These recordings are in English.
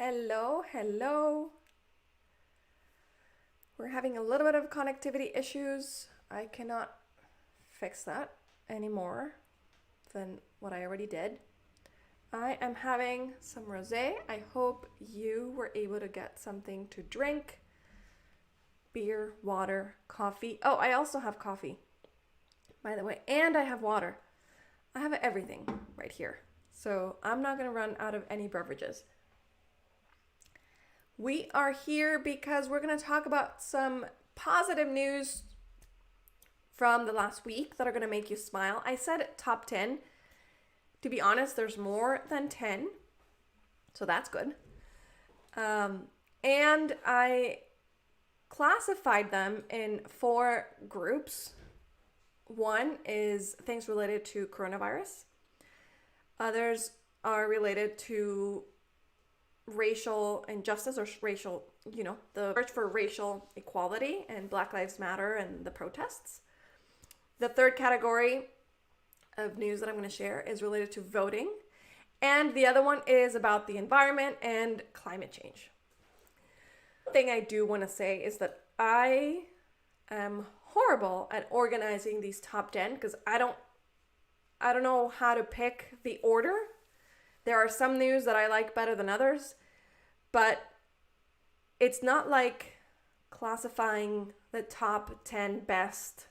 Hello. We're having a little bit of connectivity issues. I cannot fix that any more than what I already did. I am having some rosé. I hope you were able to get something to drink. Beer, water, coffee. Oh, I also have coffee, by the way, and I have water. I have everything right here. So I'm not going to run out of any beverages. We are here because we're going to talk about some positive news from the last week that are going to make you smile. I said top 10. To be honest, there's more than 10. So that's good. And I classified them in 4 groups. One is things related to coronavirus. Others are related to racial injustice or racial, the search for racial equality and Black Lives Matter and the protests. The third category of news that I'm going to share is related to voting. And the other one is about the environment and climate change. One thing I do want to say is that I am horrible at organizing these top 10 because I don't know how to pick the order. There are some news that I like better than others, but it's not like classifying the top 10 best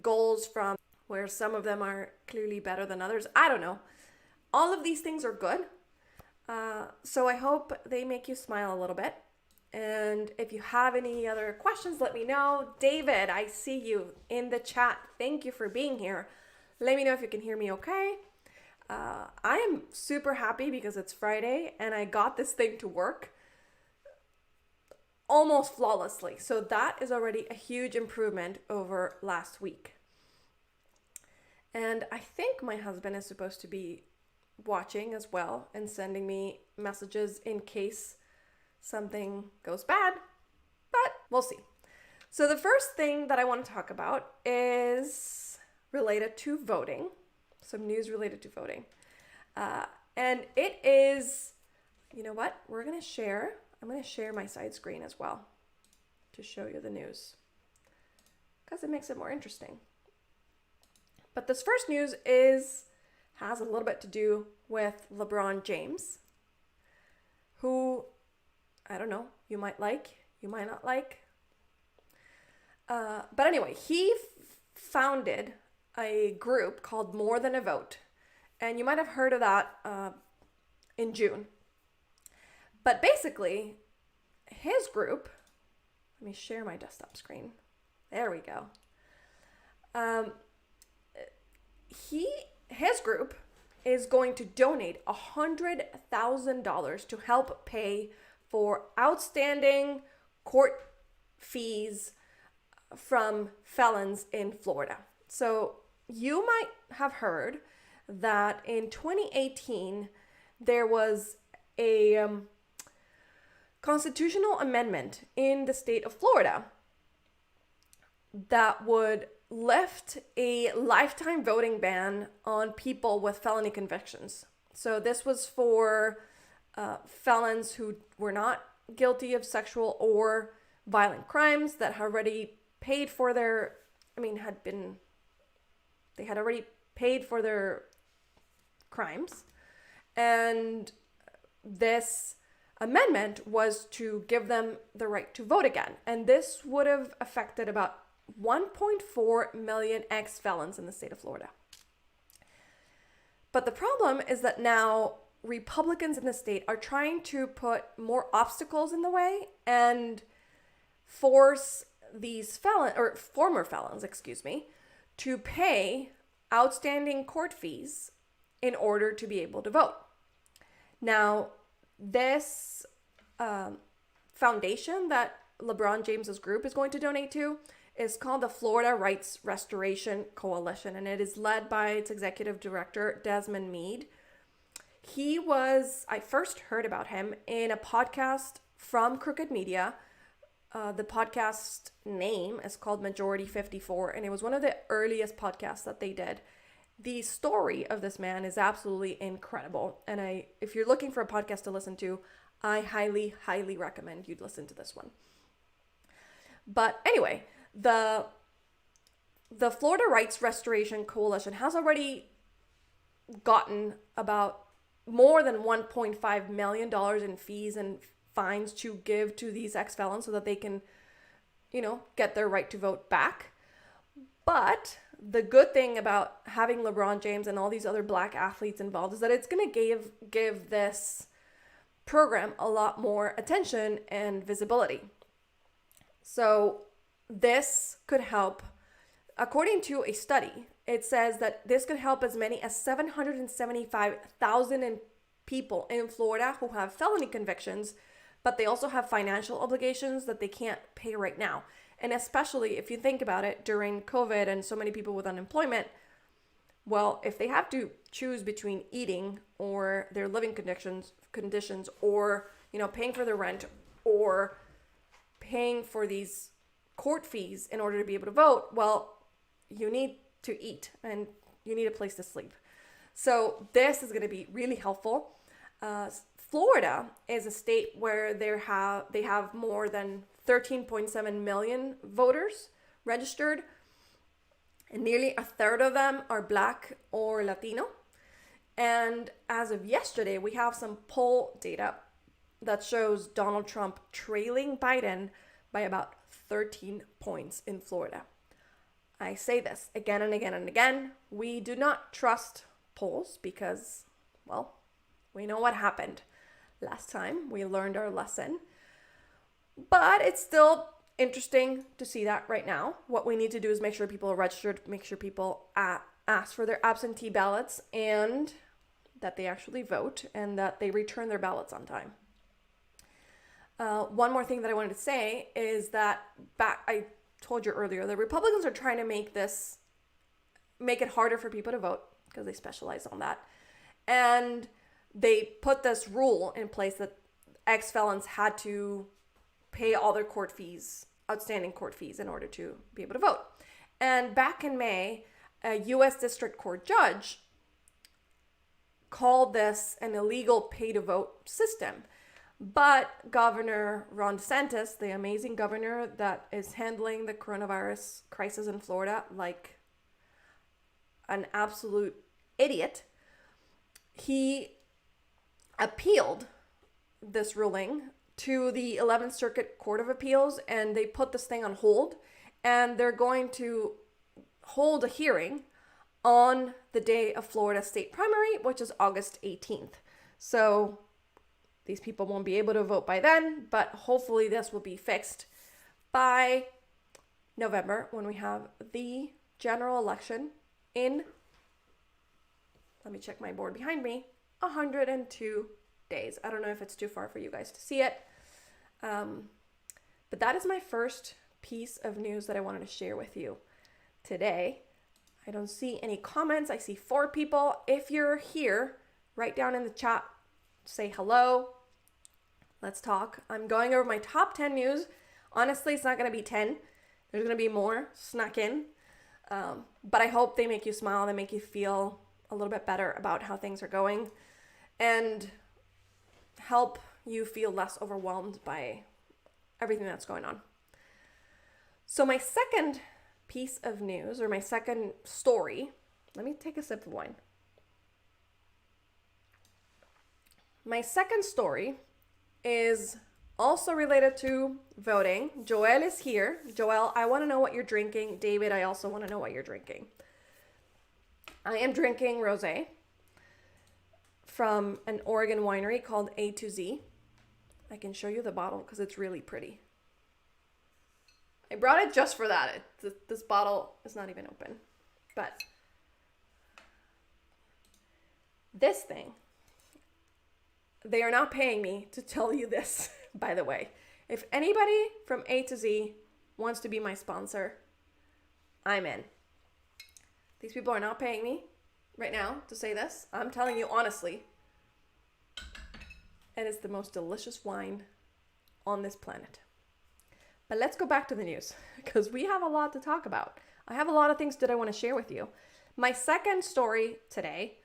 goals from where some of them are clearly better than others. I don't know. All of these things are good. So I hope they make you smile a little bit. And if you have any other questions, let me know. David, I see you in the chat. Thank you for being here. Let me know if you can hear me okay. I am super happy because it's Friday and I got this thing to work almost flawlessly. So that is already a huge improvement over last week. And I think my husband is supposed to be watching as well and sending me messages in case something goes bad, but we'll see. So the first thing that I want to talk about is related to voting. Some news related to voting. And it is, you know what? I'm going to share my side screen as well to show you the news because it makes it more interesting. But this first news has a little bit to do with LeBron James, who, I don't know, you might like, you might not like. But anyway, he founded a group called More Than a Vote. And you might have heard of that in June. But basically, his group, let me share my desktop screen. There we go. His group is going to donate $100,000 to help pay for outstanding court fees from felons in Florida. So you might have heard that in 2018, there was a constitutional amendment in the state of Florida that would lift a lifetime voting ban on people with felony convictions. So this was for felons who were not guilty of sexual or violent crimes that had already paid for their, they had already paid for their crimes. And this amendment was to give them the right to vote again. And this would have affected about 1.4 million ex-felons in the state of Florida. But the problem is that now Republicans in the state are trying to put more obstacles in the way and force these former felons, to pay outstanding court fees in order to be able to vote. Now, this foundation that LeBron James's group is going to donate to is called the Florida Rights Restoration Coalition, and it is led by its executive director, Desmond Meade. I first heard about him in a podcast from Crooked Media. The podcast name is called Majority 54, and it was one of the earliest podcasts that they did. The story of this man is absolutely incredible. And if you're looking for a podcast to listen to, I highly, highly recommend you listen to this one. But anyway, the Florida Rights Restoration Coalition has already gotten about more than $1.5 million in fees and fines to give to these ex-felons so that they can, get their right to vote back. But the good thing about having LeBron James and all these other black athletes involved is that it's going to give this program a lot more attention and visibility. So this could help. According to a study, it says that this could help as many as 775,000 people in Florida who have felony convictions, but they also have financial obligations that they can't pay right now. And especially if you think about it, during COVID and so many people with unemployment, well, if they have to choose between eating or their living conditions or, paying for their rent or paying for these court fees in order to be able to vote, well, you need to eat and you need a place to sleep. So this is going to be really helpful. Florida is a state where they have more than 13.7 million voters registered, and nearly a third of them are Black or Latino. And as of yesterday, we have some poll data that shows Donald Trump trailing Biden by about 13 points in Florida. I say this again and again and again. We do not trust polls because, well, we know what happened last time. We learned our lesson. But it's still interesting to see that right now. What we need to do is make sure people are registered, make sure people ask for their absentee ballots and that they actually vote and that they return their ballots on time. One more thing that I wanted to say is that I told you earlier, the Republicans are trying to make it harder for people to vote because they specialize on that. And they put this rule in place that ex-felons had to pay all their outstanding court fees in order to be able to vote. And back in May, a U.S. District Court judge called this an illegal pay-to-vote system. But Governor Ron DeSantis, the amazing governor that is handling the coronavirus crisis in Florida like an absolute idiot, he appealed this ruling to the 11th Circuit Court of Appeals, and they put this thing on hold, and they're going to hold a hearing on the day of Florida state primary, which is August 18th. So these people won't be able to vote by then, but hopefully this will be fixed by November when we have the general election in, let me check my board behind me, 102 days. I don't know if it's too far for you guys to see it. But that is my first piece of news that I wanted to share with you today. I don't see any comments. I see 4 people. If you're here, write down in the chat, say hello. Let's talk. I'm going over my top 10 news. Honestly, it's not going to be 10. There's going to be more snuck in. But I hope they make you smile. They make you feel a little bit better about how things are going and help you feel less overwhelmed by everything that's going on. So my second piece of news, or my second story, let me take a sip of wine. My second story is also related to voting. Joel is here. Joel, I want to know what you're drinking. David, I also want to know what you're drinking. I am drinking rosé from an Oregon winery called A to Z. I can show you the bottle because it's really pretty. I brought it just for that. This bottle is not even open. But this thing, they are not paying me to tell you this, by the way. If anybody from A to Z wants to be my sponsor, I'm in. These people are not paying me right now to say this. I'm telling you honestly, it is the most delicious wine on this planet. But let's go back to the news because we have a lot to talk about. I have a lot of things that I want to share with you. My second story today,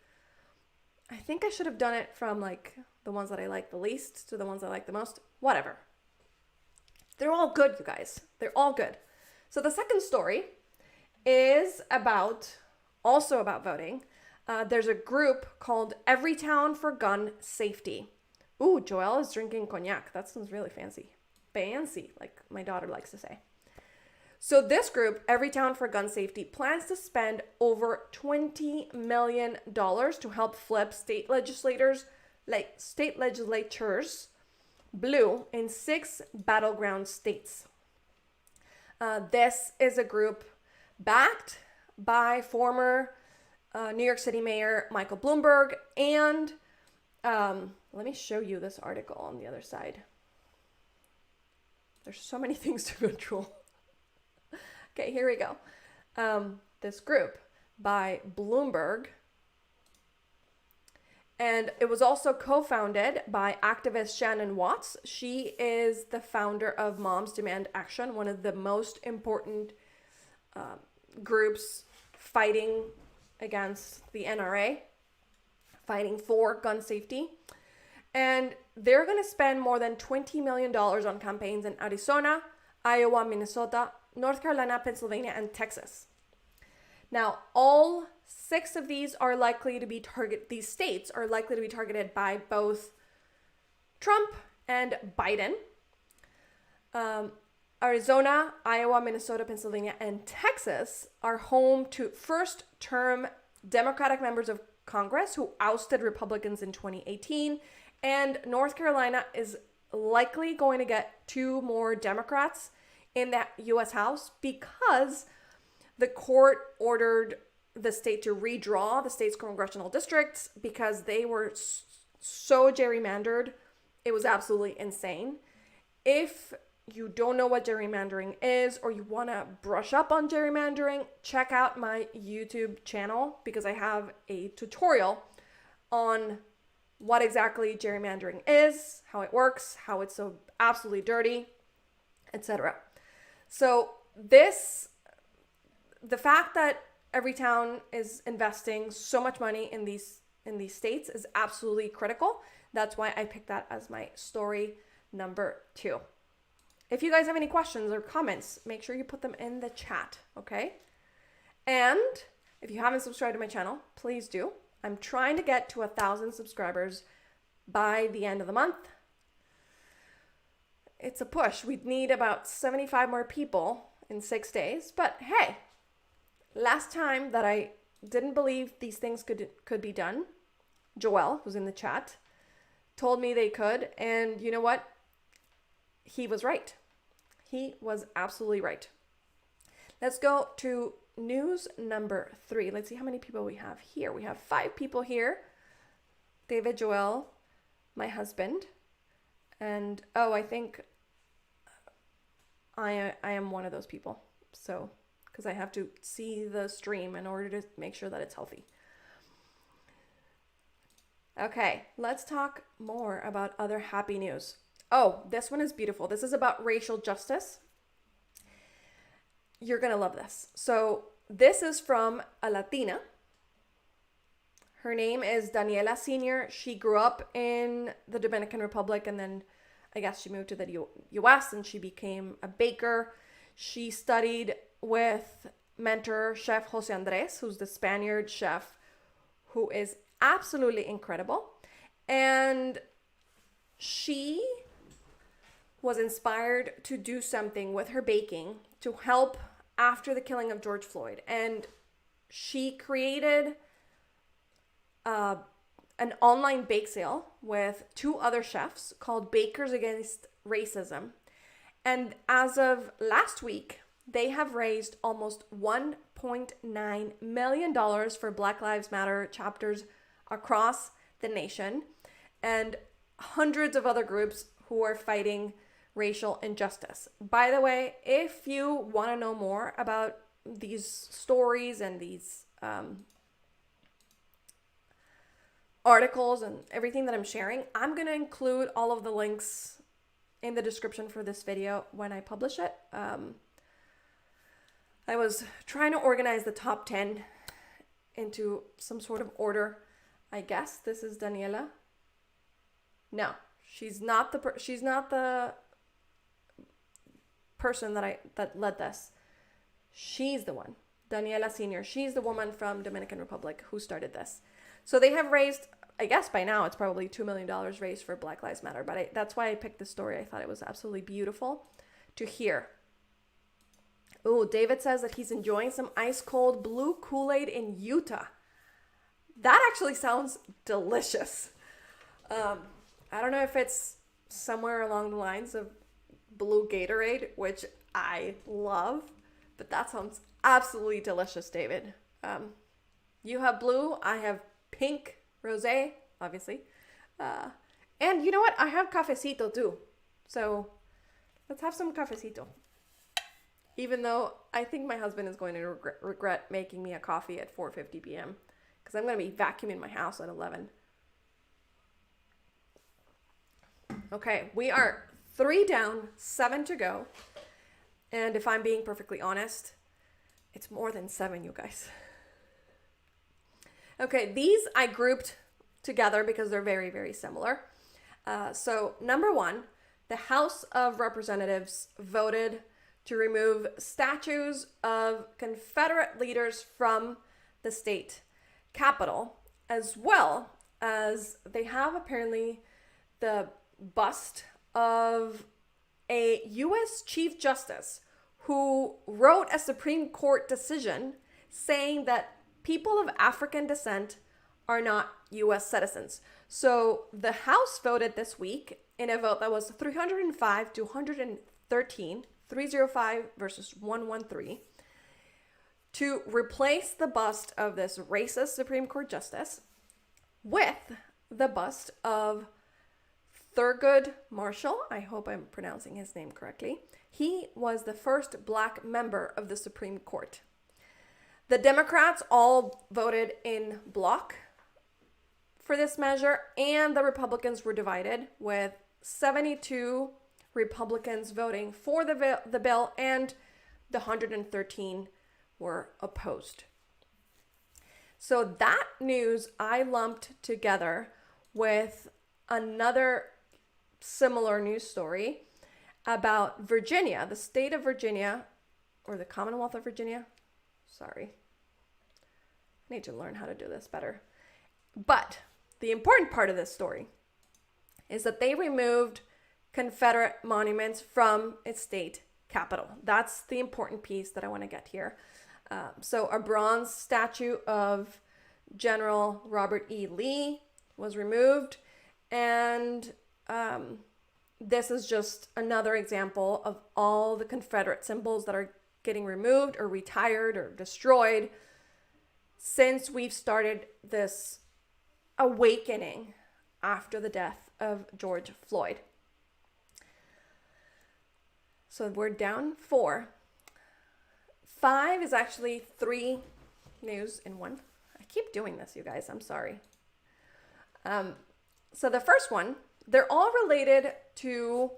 I think I should have done it from like the ones that I like the least to the ones I like the most, whatever. They're all good, you guys. They're all good. So the second story is also about voting. There's a group called Everytown for Gun Safety. Ooh, Joelle is drinking cognac. That sounds really fancy. Fancy, like my daughter likes to say. So this group, Everytown for Gun Safety, plans to spend over $20 million to help flip state legislatures blue in 6 battleground states. This is a group backed by former New York City Mayor Michael Bloomberg, and let me show you this article on the other side. There's so many things to control. Okay, here we go. This group by Bloomberg, and it was also co-founded by activist Shannon Watts. She is the founder of Moms Demand Action, one of the most important groups fighting against the NRA, fighting for gun safety. And they're going to spend more than $20 million on campaigns in Arizona, Iowa, Minnesota, North Carolina, Pennsylvania, and Texas. Now, all 6 of these are likely to be these states are likely to be targeted by both Trump and Biden. Arizona, Iowa, Minnesota, Pennsylvania, and Texas are home to first-term Democratic members of Congress who ousted Republicans in 2018. And North Carolina is likely going to get 2 more Democrats in the U.S. House because the court ordered the state to redraw the state's congressional districts because they were so gerrymandered. It was absolutely insane. If you don't know what gerrymandering is, or you want to brush up on gerrymandering, check out my YouTube channel because I have a tutorial on what exactly gerrymandering is, how it works, how it's so absolutely dirty, etc. So the fact that Everytown is investing so much money in these states is absolutely critical. That's why I picked that as my story number 2. If you guys have any questions or comments, make sure you put them in the chat, okay? And if you haven't subscribed to my channel, please do. I'm trying to get to 1,000 subscribers by the end of the month. It's a push. We'd need about 75 more people in 6 days. But hey, last time that I didn't believe these things could be done, Joelle, who's in the chat, told me they could. And you know what? He was right. He was absolutely right. Let's go to news number 3. Let's see how many people we have here. We have 5 people here. David, Joel, my husband, and I think I am one of those people. So, because I have to see the stream in order to make sure that it's healthy. Okay, let's talk more about other happy news. Oh, this one is beautiful. This is about racial justice. You're going to love this. So this is from a Latina. Her name is Daniela Sr. She grew up in the Dominican Republic, and then I guess she moved to the U.S. and she became a baker. She studied with mentor Chef Jose Andres, who's the Spaniard chef, who is absolutely incredible. And she was inspired to do something with her baking to help after the killing of George Floyd. And she created an online bake sale with 2 other chefs called Bakers Against Racism. And as of last week, they have raised almost $1.9 million for Black Lives Matter chapters across the nation and hundreds of other groups who are fighting racial injustice. By the way, if you want to know more about these stories and these articles and everything that I'm sharing, I'm going to include all of the links in the description for this video when I publish it. I was trying to organize the top 10 into some sort of order, I guess. This is Daniela. No, she's not the person that led this. She's the one, Daniela Senior. She's the woman from Dominican Republic who started this. So they have raised, I guess by now it's probably $2 million raised for Black Lives Matter. But that's why I picked this story. I thought it was absolutely beautiful to hear. Oh, David says that he's enjoying some ice cold blue Kool-Aid in Utah. That actually sounds delicious. I don't know if it's somewhere along the lines of blue Gatorade, which I love, but that sounds absolutely delicious, David. You have blue, I have pink, rosé, obviously. And you know what? I have cafecito too. So let's have some cafecito. Even though I think my husband is going to regret making me a coffee at 4:50 p.m. because I'm going to be vacuuming my house at 11. Okay, we are 3 down, 7 to go. And if I'm being perfectly honest, it's more than 7, you guys. Okay, these I grouped together because they're very, very similar. So number 1, the House of Representatives voted to remove statues of Confederate leaders from the state capitol, as well as they have apparently the bust of a U.S. Chief Justice who wrote a Supreme Court decision saying that people of African descent are not U.S. citizens. So the House voted this week in a vote that was 305 to 113, 305 versus 113, to replace the bust of this racist Supreme Court justice with the bust of Thurgood Marshall. I hope I'm pronouncing his name correctly. He was the first Black member of the Supreme Court. The Democrats all voted in block for this measure, and the Republicans were divided, with 72 Republicans voting for the bill and the 113 were opposed. So that news I lumped together with another similar news story about Virginia, the state of Virginia, or the Commonwealth of Virginia. Sorry. I need to learn how to do this better. But the important part of this story is that they removed Confederate monuments from its state capital. That's the important piece that I want to get here. So a bronze statue of General Robert E. Lee was removed, and this is just another example of all the Confederate symbols that are getting removed or retired or destroyed since we've started this awakening after the death of George Floyd. So we're down 4. 5 is actually 3 news in 1. I keep doing this, you guys. I'm sorry. So the first one, they're all related to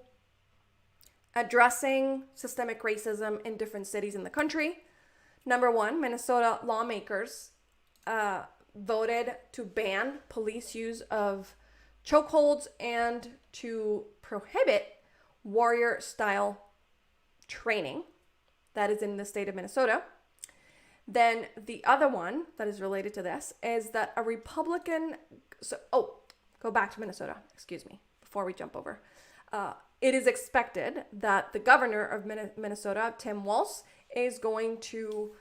addressing systemic racism in different cities in the country. Number 1, Minnesota lawmakers voted to ban police use of chokeholds and to prohibit warrior-style training. That is in the state of Minnesota. Then the other one that is related to this is that a Republican... go back to Minnesota, excuse me, before we jump over. It is expected that the governor of Minnesota, Tim Walz, is going to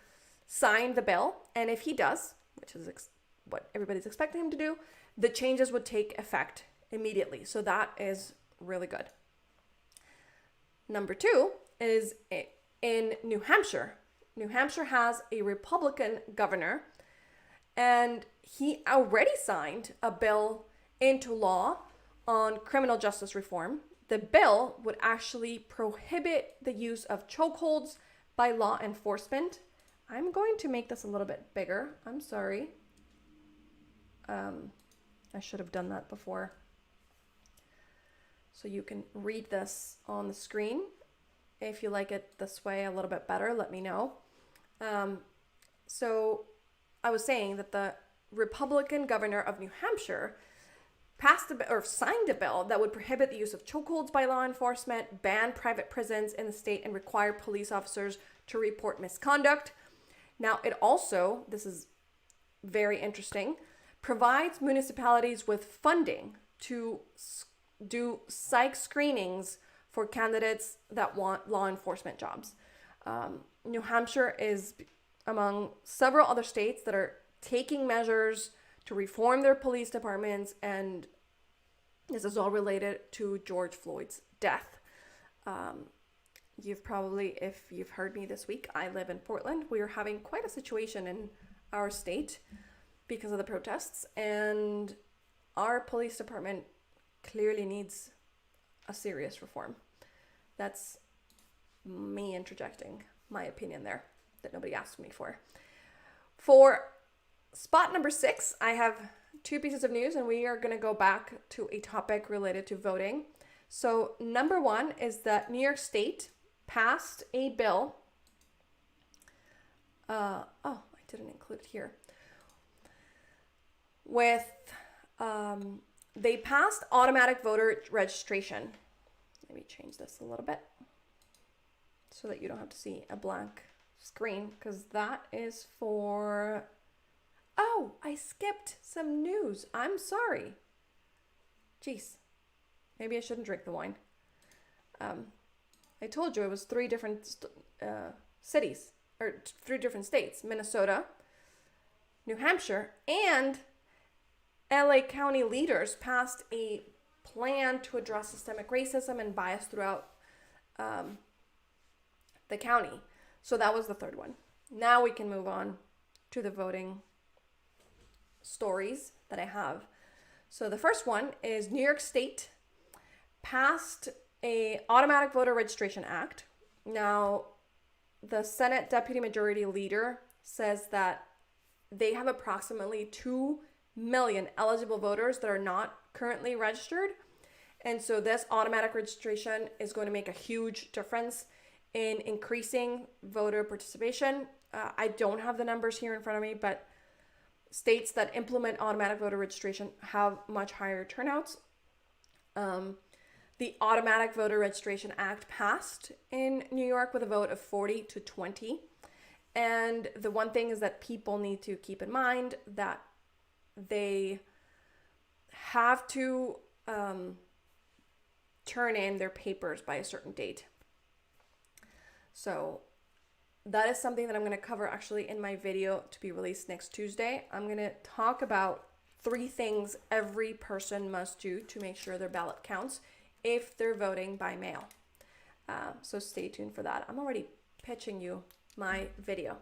sign the bill. And if he does, which is what everybody's expecting him to do, the changes would take effect immediately. So that is really good. Number 2 is in New Hampshire. New Hampshire has a Republican governor, and he already signed a bill into law on criminal justice reform. The bill would actually prohibit the use of chokeholds by law enforcement. I'm going to make this a little bit bigger. I'm sorry. I should have done that before. So you can read this on the screen. If you like it this way a little bit better, let me know. So I was saying that the Republican governor of New Hampshire signed a bill that would prohibit the use of chokeholds by law enforcement, ban private prisons in the state, and require police officers to report misconduct. Now, it also, this is very interesting, provides municipalities with funding to do psych screenings for candidates that want law enforcement jobs. New Hampshire is among several other states that are taking measures to reform their police departments, and this is all related to George Floyd's death. You've probably, if you've heard me this week, I live in Portland. We are having quite a situation in our state because of the protests, and our police department clearly needs a serious reform. That's me interjecting my opinion there that nobody asked me for. For spot number 6, I have 2 pieces of news, and we are going to go back to a topic related to voting. So number 1 is that New York State passed a bill. I didn't include it here. They passed automatic voter registration. Let me change this a little bit so that you don't have to see a blank screen, because that is for... Oh, I skipped some news. I'm sorry. Jeez. Maybe I shouldn't drink the wine. I told you it was 3 different cities, or 3 different states. Minnesota, New Hampshire, and LA County leaders passed a plan to address systemic racism and bias throughout the county. So that was the 3rd one. Now we can move on to the voting stories that I have. So the first one is New York State passed a automatic voter registration act. Now, the Senate Deputy Majority Leader says that they have approximately 2 million eligible voters that are not currently registered. And so this automatic registration is going to make a huge difference in increasing voter participation. I don't have the numbers here in front of me, but states that implement automatic voter registration have much higher turnouts. The Automatic Voter Registration Act passed in New York with a vote of 40-20. And the one thing is that people need to keep in mind that they have to turn in their papers by a certain date. So that is something that I'm going to cover actually in my video to be released next Tuesday. I'm going to talk about 3 things every person must do to make sure their ballot counts if they're voting by mail. So stay tuned for that. I'm already pitching you my video.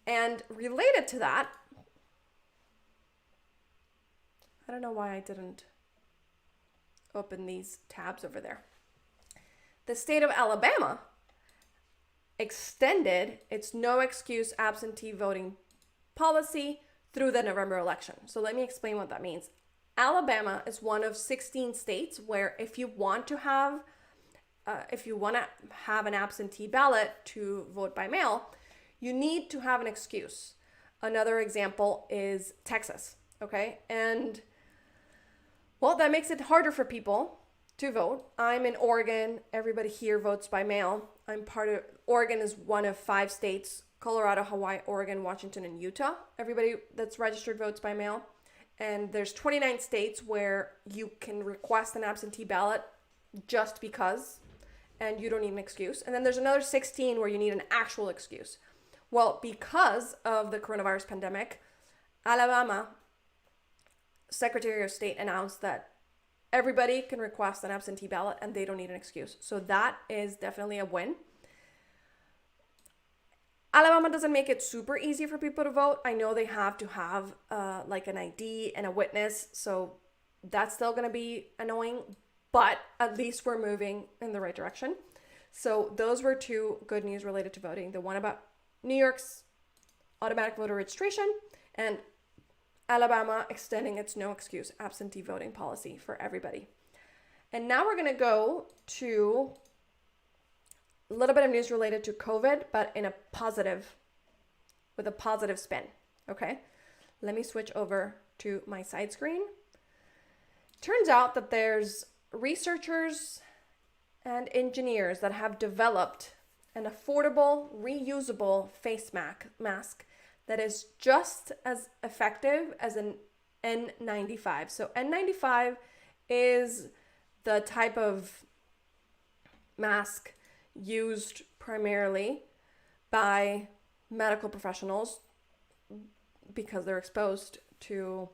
And related to that, I don't know why I didn't open these tabs over there. The state of Alabama extended its no excuse absentee voting policy through the November election. So let me explain what that means. Alabama is one of 16 states where if you want to have an absentee ballot to vote by mail, you need to have an excuse. Another example is Texas, okay? And well, that makes it harder for people to vote. I'm in Oregon. Everybody here votes by mail. Oregon is one of 5 states: Colorado, Hawaii, Oregon, Washington, and Utah. Everybody that's registered votes by mail. And there's 29 states where you can request an absentee ballot just because, and you don't need an excuse. And then there's another 16 where you need an actual excuse. Well, because of the coronavirus pandemic, Alabama Secretary of State announced that everybody can request an absentee ballot and they don't need an excuse. So that is definitely a win. Alabama doesn't make it super easy for people to vote. I know they have to have like an ID and a witness, so that's still going to be annoying, but at least we're moving in the right direction. So those were 2 good news related to voting. The one about New York's automatic voter registration and Alabama extending its no excuse absentee voting policy for everybody. And now we're going to go to a little bit of news related to COVID, but with a positive spin. Okay, let me switch over to my side screen Turns out that there's researchers and engineers that have developed an affordable, reusable face mask that is just as effective as an N95. So N95 is the type of mask used primarily by medical professionals because they're exposed to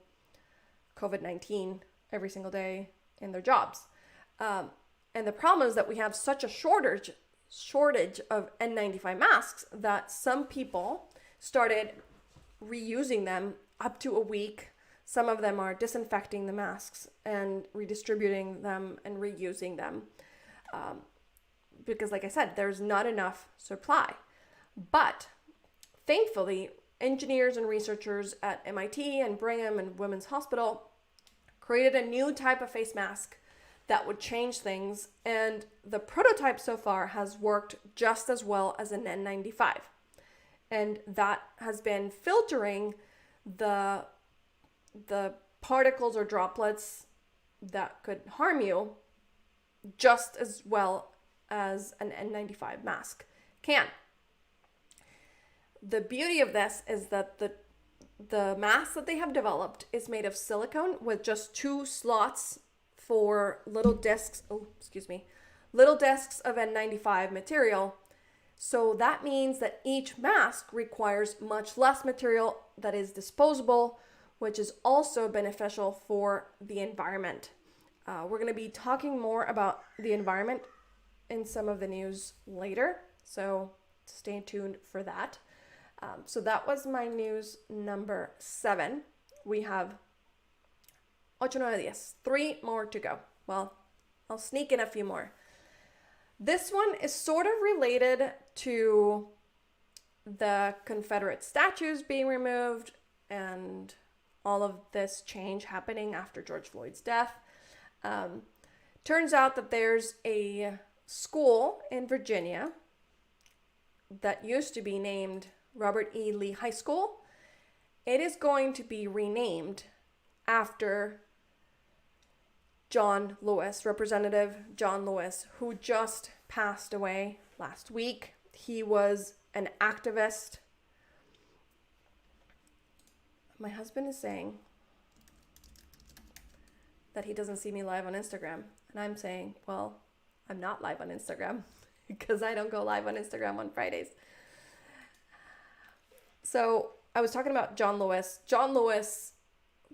COVID-19 every single day in their jobs. And the problem is that we have such a shortage of N95 masks that some people started reusing them up to a week. Some of them are disinfecting the masks and redistributing them and reusing them. Because like I said, there's not enough supply. But thankfully, engineers and researchers at MIT and Brigham and Women's Hospital created a new type of face mask that would change things. And the prototype so far has worked just as well as an N95. And that has been filtering the particles or droplets that could harm you just as well as an N95 mask can. The beauty of this is that the mask that they have developed is made of silicone with just 2 slots for little discs of N95 material. So that means that each mask requires much less material that is disposable, which is also beneficial for the environment. We're going to be talking more about the environment in some of the news later, so stay tuned for that. So that was my news number 7. We have 8, 9, 10, 3 more to go. Well, I'll sneak in a few more. This one is sort of related to the Confederate statues being removed and all of this change happening after George Floyd's death. Turns out that there's a school in Virginia that used to be named Robert E. Lee High School. It is going to be renamed after John Lewis, Representative John Lewis, who just passed away last week. He was an activist. My husband is saying that he doesn't see me live on Instagram. And I'm saying, well, I'm not live on Instagram because I don't go live on Instagram on Fridays. So I was talking about John Lewis. John Lewis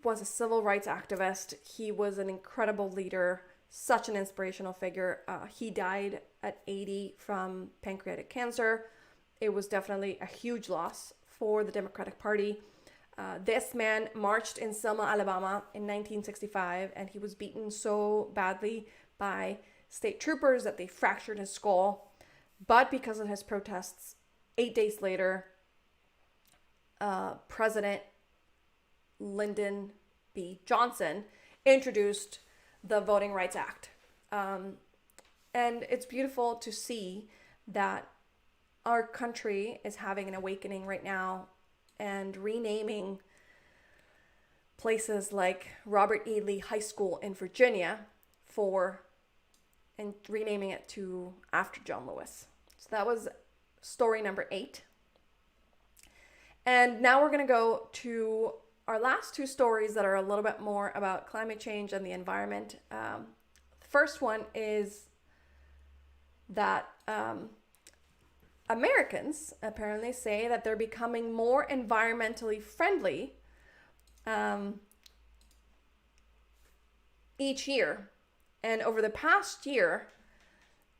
was a civil rights activist. He was an incredible leader, such an inspirational figure. He died at 80 from pancreatic cancer. It was definitely a huge loss for the Democratic Party. This man marched in Selma, Alabama in 1965, and he was beaten so badly by state troopers that they fractured his skull. But because of his protests, 8 days later, President Lyndon B. Johnson introduced the Voting Rights Act. And it's beautiful to see that our country is having an awakening right now and renaming places like Robert E. Lee High School in Virginia and renaming it to after John Lewis. So that was story number 8. And now we're going to go to our last 2 stories that are a little bit more about climate change and the environment. The first one is that Americans apparently say that they're becoming more environmentally friendly each year. And over the past year,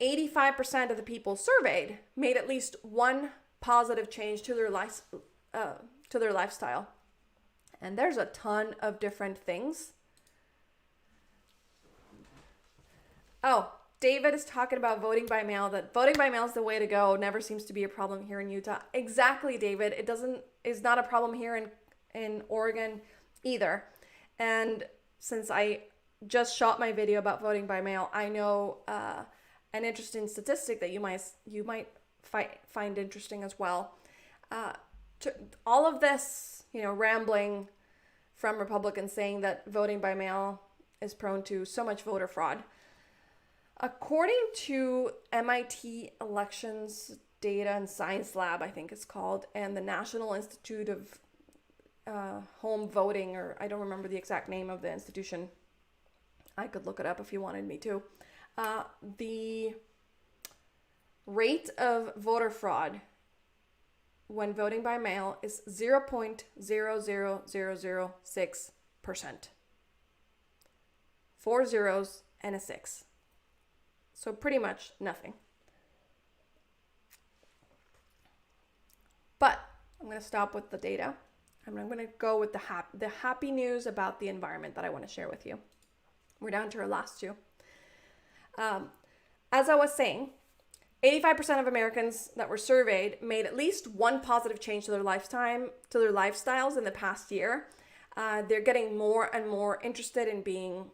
85% of the people surveyed made at least one positive change to their lifestyle. And there's a ton of different things. Oh, David is talking about voting by mail, that voting by mail is the way to go. Never seems to be a problem here in Utah. Exactly, David. It's not a problem here in Oregon either. And since I just shot my video about voting by mail, I know an interesting statistic that you might find interesting as well. All of this, rambling from Republicans saying that voting by mail is prone to so much voter fraud. According to MIT Elections Data and Science Lab, I think it's called, and the National Institute of Home Voting, or I don't remember the exact name of the institution. I could look it up if you wanted me to. The rate of voter fraud when voting by mail is 0.00006%. 4 zeros and a 6. So pretty much nothing. But I'm going to stop with the data. I'm going to go with the happy news about the environment that I want to share with you. We're down to our last two. As I was saying, 85% of Americans that were surveyed made at least one positive change to their lifetime, to their lifestyles in the past year. They're getting more and more interested in being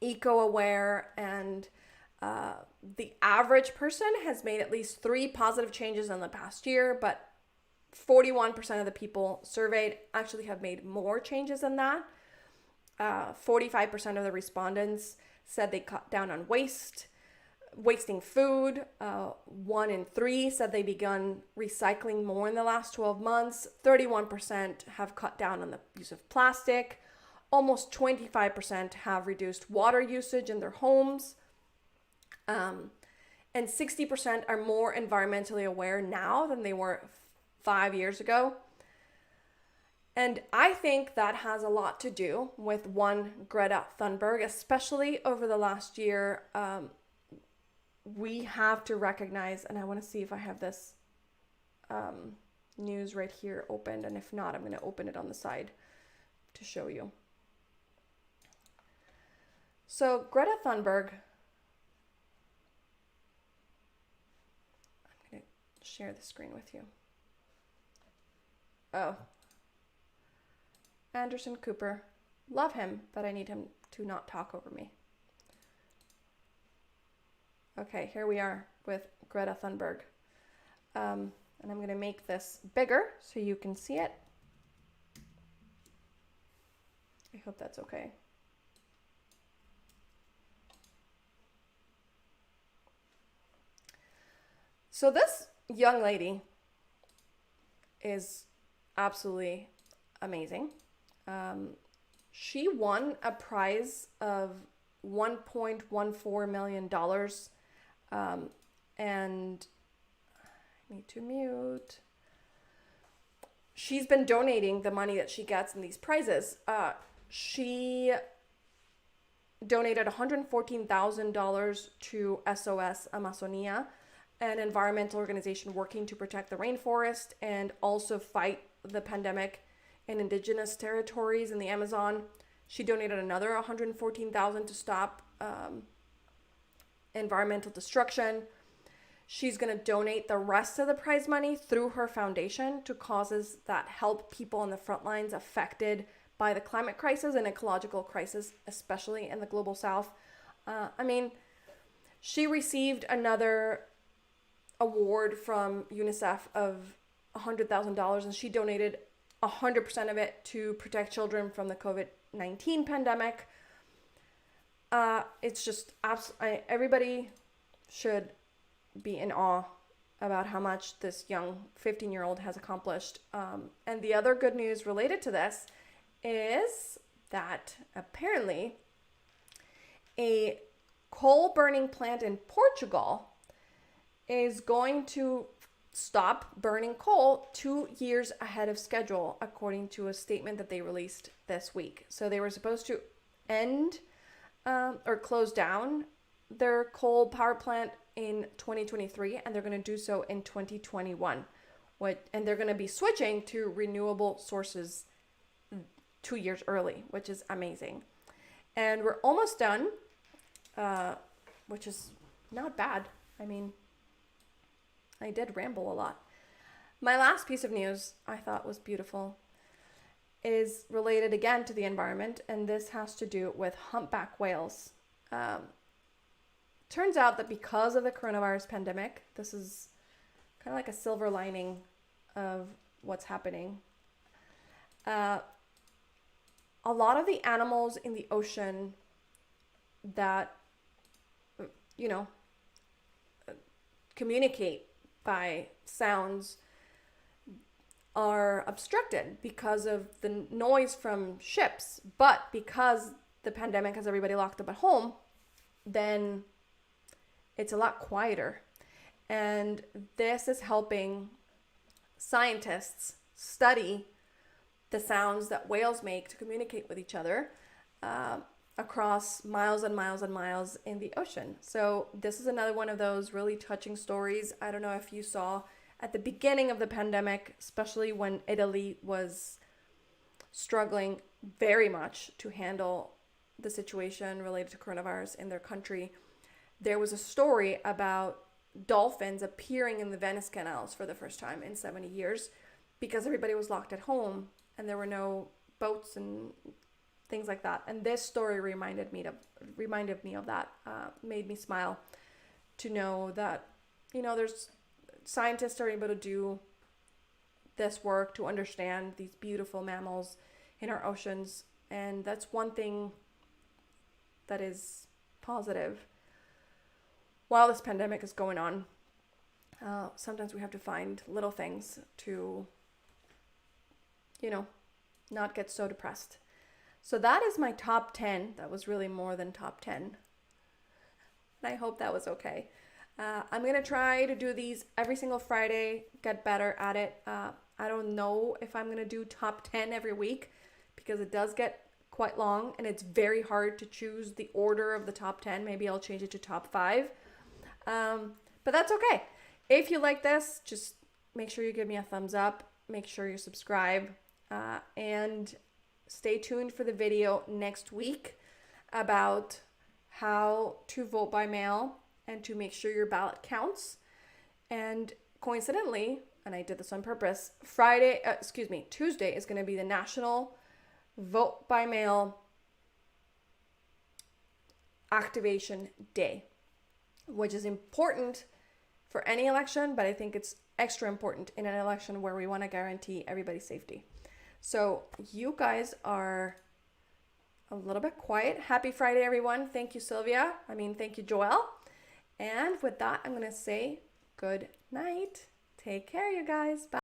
eco-aware, and the average person has made at least 3 positive changes in the past year, but 41% of the people surveyed actually have made more changes than that. 45% of the respondents said they cut down on wasting food. 1 in 3 said they begun recycling more in the last 12 months. 31% have cut down on the use of plastic. Almost 25% have reduced water usage in their homes. And 60% are more environmentally aware now than they were 5 years ago. And I think that has a lot to do with one, Greta Thunberg, especially over the last year. We have to recognize, and I want to see if I have this news right here opened, and if not, I'm going to open it on the side to show you. So Greta Thunberg, I'm going to share the screen with you. Oh, Anderson Cooper, love him, but I need him to not talk over me. Okay, here we are with Greta Thunberg. And I'm going to make this bigger so you can see it. I hope that's okay. So this young lady is absolutely amazing. She won a prize of $1.14 million. And I need to mute. She's been donating the money that she gets in these prizes. She donated $114,000 to SOS Amazonia, an environmental organization working to protect the rainforest and also fight the pandemic in indigenous territories in the Amazon. She donated another $114,000 to stop environmental destruction. She's going to donate the rest of the prize money through her foundation to causes that help people on the front lines affected by the climate crisis and ecological crisis, especially in the global south. She received another award from UNICEF of $100,000, and she donated 100% of it to protect children from the COVID-19 pandemic. It's just everybody should be in awe about how much this young 15-year-old has accomplished. And the other good news related to this is that apparently a coal burning plant in Portugal is going to stop burning coal 2 years ahead of schedule, according to a statement that they released this week. So they were supposed to end or close down their coal power plant in 2023, and they're going to do so in 2021. And they're going to be switching to renewable sources 2 years early, which is amazing. And we're almost done, which is not bad. I did ramble a lot. My last piece of news I thought was beautiful is related again to the environment, and this has to do with humpback whales. Turns out that because of the coronavirus pandemic, this is kind of like a silver lining of what's happening. a lot of the animals in the ocean that, you know, communicate by sounds are obstructed because of the noise from ships. But because the pandemic has everybody locked up at home, then it's a lot quieter. And this is helping scientists study the sounds that whales make to communicate with each other across miles and miles and miles in the ocean. So this is another one of those really touching stories. I don't know if you saw at the beginning of the pandemic, especially when Italy was struggling very much to handle the situation related to coronavirus in their country, there was a story about dolphins appearing in the Venice canals for the first time in 70 years because everybody was locked at home and there were no boats and things like that. And this story reminded me of that, made me smile to know that, you know, there's scientists are able to do this work to understand these beautiful mammals in our oceans. And that's one thing that is positive. While this pandemic is going on, sometimes we have to find little things to, you know, not get so depressed. So that is my top 10. That was really more than top 10. And I hope that was okay. I'm going to try to do these every single Friday, get better at it. I don't know if I'm going to do top 10 every week because it does get quite long and it's very hard to choose the order of the top 10. Maybe I'll change it to top 5. But that's okay. If you like this, just make sure you give me a thumbs up. Make sure you subscribe. And stay tuned for the video next week about how to vote by mail and to make sure your ballot counts. And coincidentally, and I did this on purpose, Tuesday is going to be the National Vote by Mail Activation Day, which is important for any election, but I think it's extra important in an election where we want to guarantee everybody's safety. So you guys are a little bit quiet. Happy Friday, everyone. Thank you, Sylvia. Thank you, Joelle. And with that, I'm going to say good night. Take care, you guys. Bye.